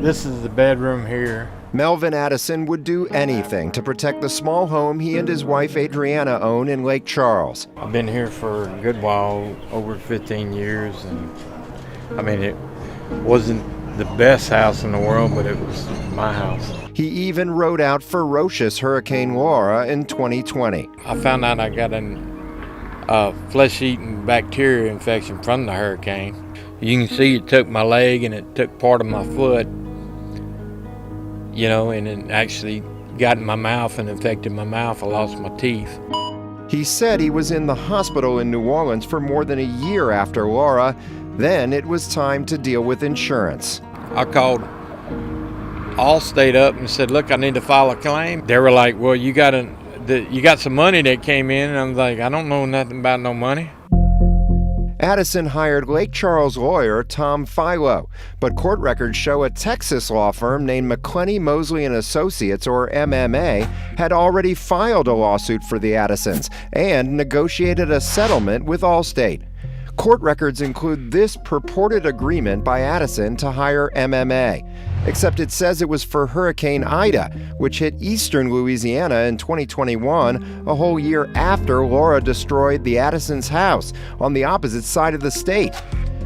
This is the bedroom here. Melvin Addison would do anything to protect the small home he and his wife Adriana own in Lake Charles. I've been here for a good while, over 15 years, and I mean, it wasn't the best house in the world, but it was my house. He even rode out ferocious Hurricane Laura in 2020. I found out I got a flesh-eating bacteria infection from the hurricane. You can see it took my leg and it took part of my foot, you know, and it actually got in my mouth and infected my mouth. I lost my teeth. He said he was in the hospital in New Orleans for more than a year after Laura. Then it was time to deal with insurance. I called Allstate up and said, look, I need to file a claim. They were like, well, you got some money that came in. And I was like, I don't know nothing about no money. Addison hired Lake Charles lawyer Tom Philo, but court records show a Texas law firm named McClenny, Mosley & Associates, or MMA, had already filed a lawsuit for the Addisons and negotiated a settlement with Allstate. Court records include this purported agreement by Addison to hire MMA, except it says it was for Hurricane Ida, which hit eastern Louisiana in 2021, a whole year after Laura destroyed the Addisons' house on the opposite side of the state.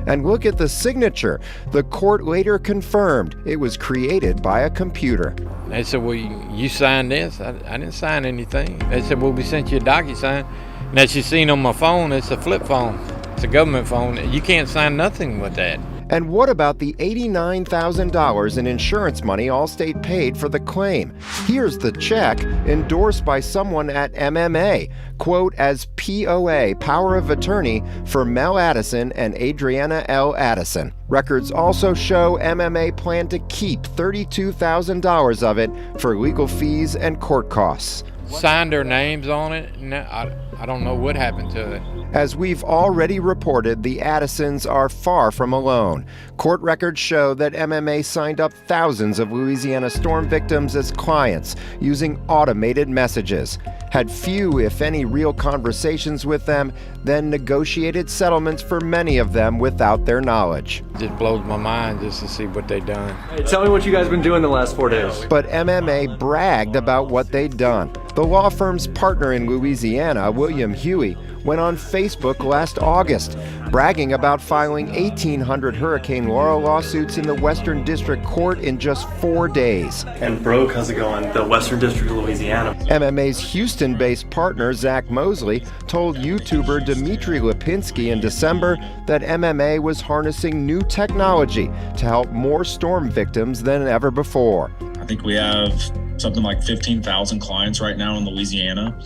And look at the signature. The court later confirmed it was created by a computer. They said, well, you signed this? I didn't sign anything. They said, well, we sent you a DocuSign. And as you seen on my phone, it's a flip phone. It's a government phone. You can't sign nothing with that. And what about the $89,000 in insurance money Allstate paid for the claim? Here's the check endorsed by someone at MMA, quote, as POA, power of attorney, for Mel Addison and Adriana L. Addison. Records also show MMA planned to keep $32,000 of it for legal fees and court costs. Signed their names on it, and I don't know what happened to it. As we've already reported, the Addisons are far from alone. Court records show that MMA signed up thousands of Louisiana storm victims as clients using automated messages, had few, if any, real conversations with them, then negotiated settlements for many of them without their knowledge. It just blows my mind just to see what they've done. Hey, tell me what you guys been doing the last 4 days. But MMA bragged about what they'd done. The law firm's partner in Louisiana, William Huey, went on Facebook last August, bragging about filing 1,800 Hurricane Laura lawsuits in the Western District Court in just 4 days. And Broke, how's it going? The Western District of Louisiana. MMA's Houston-based partner, Zach Mosley, told YouTuber Dmitry Lipinski in December that MMA was harnessing new technology to help more storm victims than ever before. I think we have something like 15,000 clients right now in Louisiana,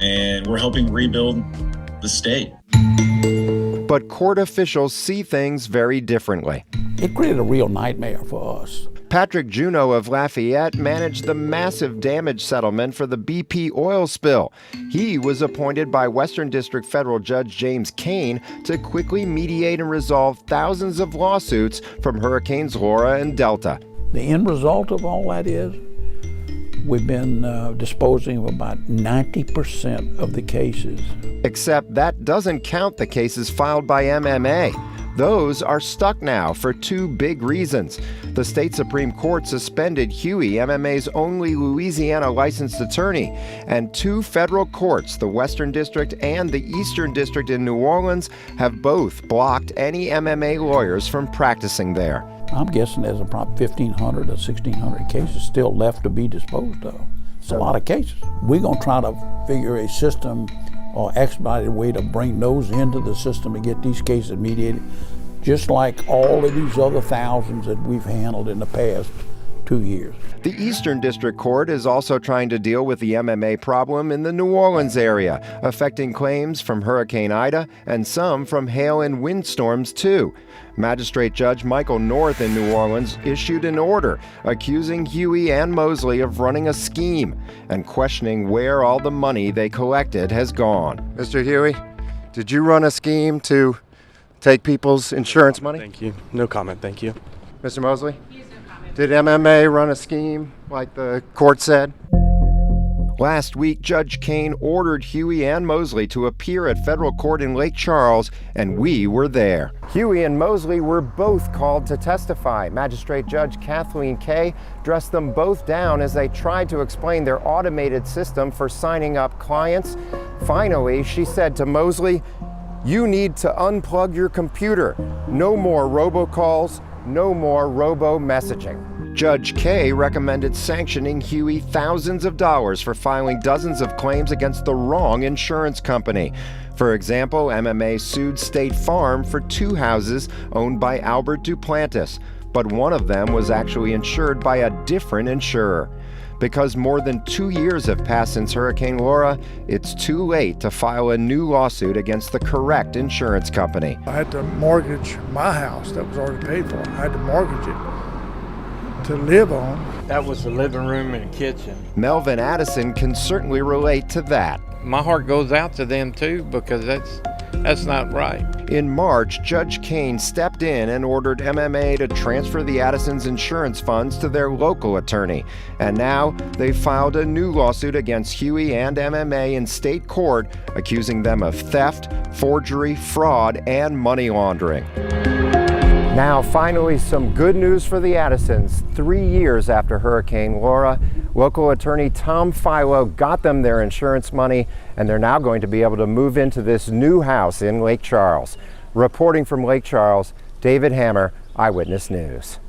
and we're helping rebuild the state. But court officials see things very differently. It created a real nightmare for us. Patrick Juneau of Lafayette managed the massive damage settlement for the BP oil spill. He was appointed by Western District Federal Judge James Kane to quickly mediate and resolve thousands of lawsuits from Hurricanes Laura and Delta. The end result of all that is we've been disposing of about 90% of the cases. Except that doesn't count the cases filed by MMA. Those are stuck now for two big reasons. The state Supreme Court suspended Huey, MMA's only Louisiana licensed attorney, and two federal courts, the Western District and the Eastern District in New Orleans, have both blocked any MMA lawyers from practicing there. I'm guessing there's about 1,500 or 1,600 cases still left to be disposed of. It's a lot of cases. We're going to try to figure a system or expedited way to bring those into the system and get these cases mediated, just like all of these other thousands that we've handled in the past 2 years. The Eastern District Court is also trying to deal with the MMA problem in the New Orleans area, affecting claims from Hurricane Ida and some from hail and windstorms too. Magistrate Judge Michael North in New Orleans issued an order accusing Huey and Mosley of running a scheme and questioning where all the money they collected has gone. Mr. Huey, did you run a scheme to take people's insurance money? Thank you. No comment, thank you. Mr. Mosley? Did MMA run a scheme like the court said? Last week, Judge Kane ordered Huey and Mosley to appear at federal court in Lake Charles, and we were there. Huey and Mosley were both called to testify. Magistrate Judge Kathleen Kay dressed them both down as they tried to explain their automated system for signing up clients. Finally, she said to Mosley, "You need to unplug your computer. No more robocalls, no more robo-messaging." Judge Kay recommended sanctioning Huey thousands of dollars for filing dozens of claims against the wrong insurance company. For example, MMA sued State Farm for 2 houses owned by Albert Duplantis, but one of them was actually insured by a different insurer. Because more than 2 years have passed since Hurricane Laura, it's too late to file a new lawsuit against the correct insurance company. I had to mortgage my house that was already paid for. I had to mortgage it to live on. That was the living room and kitchen. Melvin Addison can certainly relate to that. My heart goes out to them too, because that's not right. In March, Judge Kane stepped in and ordered MMA to transfer the Addisons' insurance funds to their local attorney. And now they've filed a new lawsuit against Huey and MMA in state court, accusing them of theft, forgery, fraud, and money laundering. Now, finally, some good news for the Addisons. 3 years after Hurricane Laura, local attorney Tom Philo got them their insurance money, and they're now going to be able to move into this new house in Lake Charles. Reporting from Lake Charles, David Hammer, Eyewitness News.